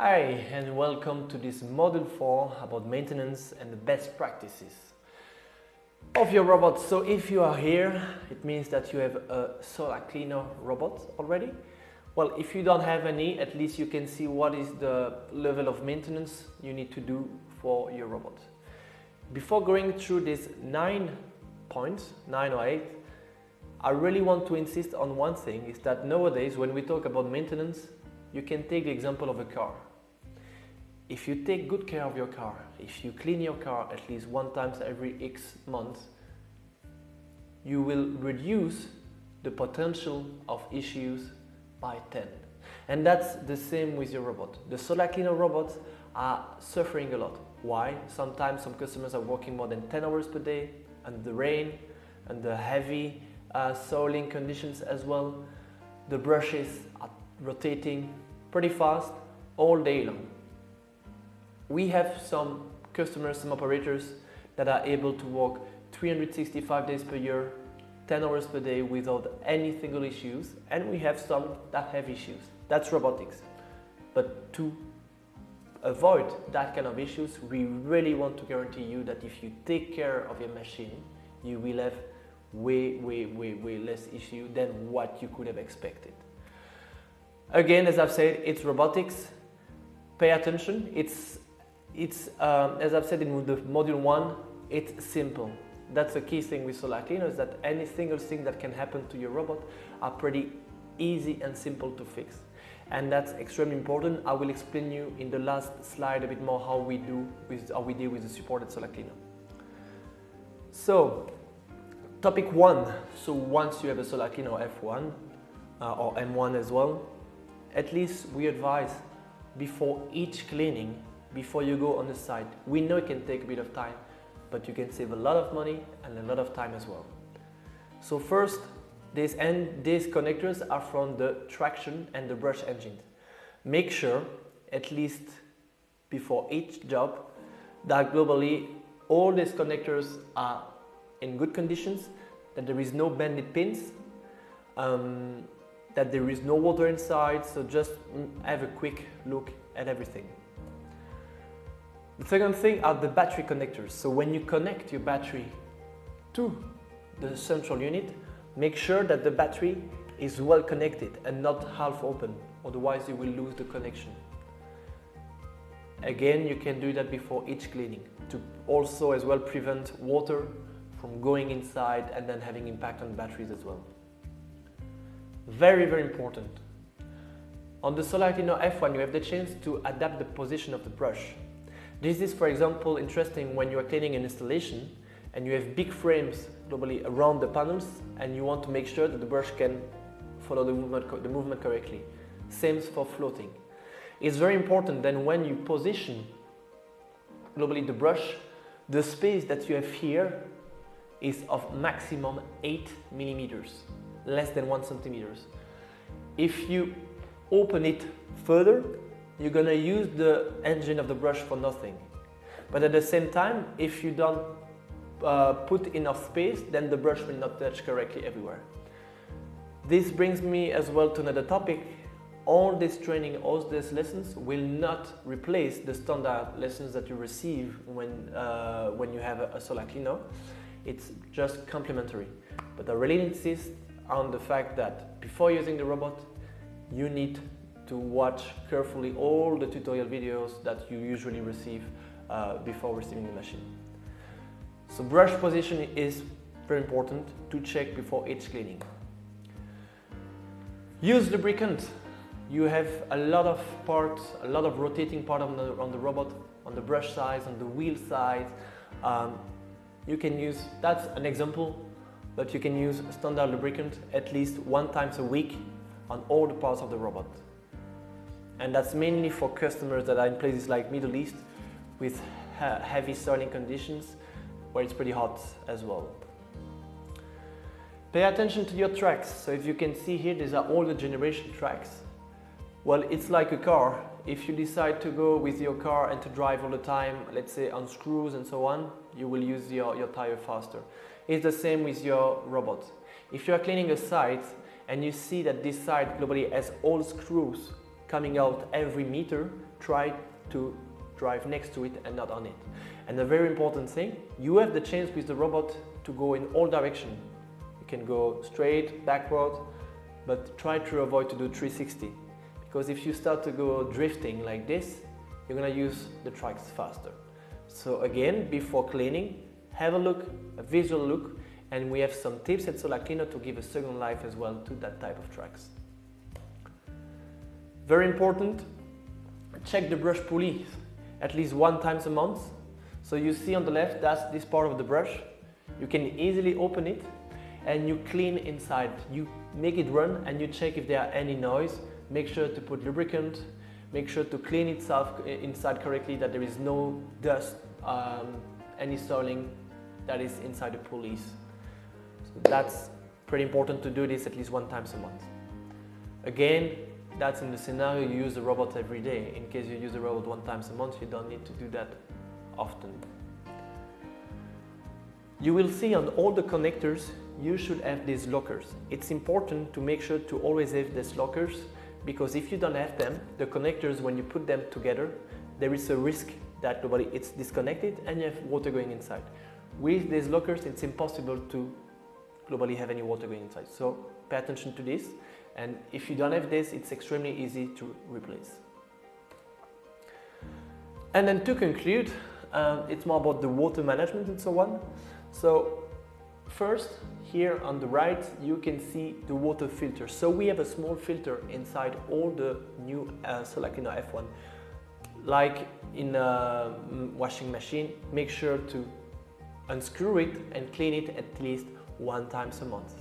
Hi and welcome to this Module 4 about maintenance and the best practices of your robot. So if you are here, it means that you have a Solarcleano robot already. Well, if you don't have any, at least you can see what is the level of maintenance you need to do for your robot. Before going through these 9 points, 9 or 8, I really want to insist on one thing, is that nowadays when we talk about maintenance, you can take the example of a car. If you take good care of your car, if you clean your car at least one time every X months, you will reduce the potential of issues by 10. And that's the same with your robot. The Solarcleano robots are suffering a lot. Why? Sometimes some customers are working more than 10 hours per day, and the rain and the heavy soiling conditions as well. The brushes are rotating pretty fast all day long. We have some customers, some operators that are able to work 365 days per year, 10 hours per day without any single issues, and we have some that have issues. That's robotics. But to avoid that kind of issues, we really want to guarantee you that if you take care of your machine, you will have way less issue than what you could have expected. Again, as I've said, it's robotics. Pay attention. It's as I've said in the module 1, it's simple. That's the key thing with Solarcleano, is that any single thing that can happen to your robot are pretty easy and simple to fix. And that's extremely important. I will explain you in the last slide a bit more how we deal with the supported Solarcleano. So, topic 1. So once you have a Solarcleano F1 or M1 as well, at least we advise before each cleaning, before you go on the site. We know it can take a bit of time, but you can save a lot of money and a lot of time as well. So first, these connectors are from the traction and the brush engine. Make sure, at least before each job, that globally all these connectors are in good conditions, that there is no bended pins, that there is no water inside, so just have a quick look at everything. The second thing are the battery connectors. So when you connect your battery to the central unit, make sure that the battery is well connected and not half open, otherwise you will lose the connection. Again, you can do that before each cleaning to also as well prevent water from going inside and then having impact on batteries as well. Very important. On the Solarcleano F1 you have the chance to adapt the position of the brush. This is, for example, interesting when you are cleaning an installation and you have big frames globally around the panels and you want to make sure that the brush can follow the movement correctly. Same for floating. It's very important then when you position globally the brush, the space that you have here is of maximum 8 millimeters, less than 1 centimeters. If you open it further, you're going to use the engine of the brush for nothing. But at the same time, if you don't put enough space, then the brush will not touch correctly everywhere. This brings me as well to another topic. All this training, all these lessons will not replace the standard lessons that you receive when you have a Solarcleano. It's just complementary. But I really insist on the fact that before using the robot, you need to watch carefully all the tutorial videos that you usually receive before receiving the machine. So brush position is very important to check before each cleaning. Use lubricant. You have a lot of parts, a lot of rotating part on the robot, on the brush side, on the wheel side. You can use, that's an example, but you can use standard lubricant at least 1 time a week on all the parts of the robot. And that's mainly for customers that are in places like Middle East with heavy soiling conditions where it's pretty hot as well. Pay attention to your tracks. So if you can see here, these are all the generation tracks. Well, it's like a car. If you decide to go with your car and to drive all the time, let's say on screws and so on, you will use your tire faster. It's the same with your robot. If you are cleaning a site and you see that this site globally has all screws coming out every meter, try to drive next to it and not on it. And a very important thing, you have the chance with the robot to go in all directions. You can go straight, backward, but try to avoid to do 360. Because if you start to go drifting like this, you're going to use the tracks faster. So again, before cleaning, have a look, a visual look, and we have some tips at Solarcleano to give a second life as well to that type of tracks. Very important, check the brush pulley at least 1 time a month. So you see on the left, that's this part of the brush. You can easily open it and you clean inside. You make it run and you check if there are any noise. Make sure to put lubricant, make sure to clean itself inside correctly, that there is no dust, any soiling that is inside the pulleys. So that's pretty important to do this at least 1 time a month. Again, that's in the scenario you use the robot every day. In case you use the robot 1 time a month, you don't need to do that often. You will see on all the connectors, you should have these lockers. It's important to make sure to always have these lockers, because if you don't have them, the connectors, when you put them together, there is a risk that it's disconnected and you have water going inside. With these lockers, it's impossible to globally have any water going inside. So pay attention to this. And if you don't have this, it's extremely easy to replace. And then to conclude, it's more about the water management and so on. So first, here on the right, you can see the water filter. So we have a small filter inside all the new Solarcleano F1. Like in a washing machine, make sure to unscrew it and clean it at least 1 time a month.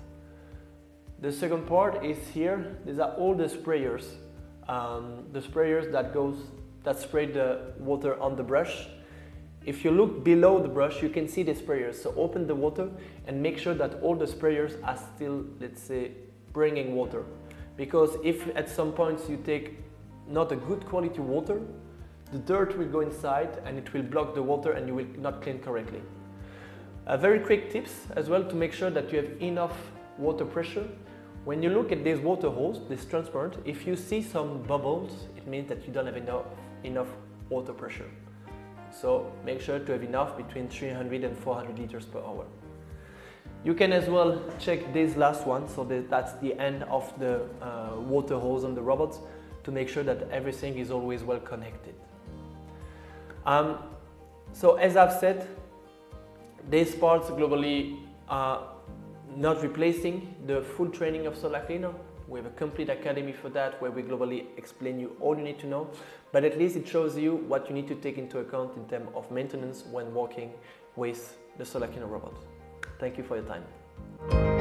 The second part is here. These are all the sprayers. The sprayers that spray the water on the brush. If you look below the brush, you can see the sprayers. So open the water and make sure that all the sprayers are still, let's say, bringing water. Because if at some points you take not a good quality water, the dirt will go inside and it will block the water and you will not clean correctly. Very quick tips as well to make sure that you have enough water pressure. When you look at this water hose, this transparent, if you see some bubbles, it means that you don't have enough water pressure. So make sure to have enough between 300 and 400 liters per hour. You can as well check this last one, so that's the end of the water hose on the robots, to make sure that everything is always well connected. So as I've said, these parts globally are not replacing the full training of Solarcleano. We have a complete academy for that, where we globally explain you all you need to know, but at least it shows you what you need to take into account in terms of maintenance when working with the Solarcleano robot. Thank you for your time.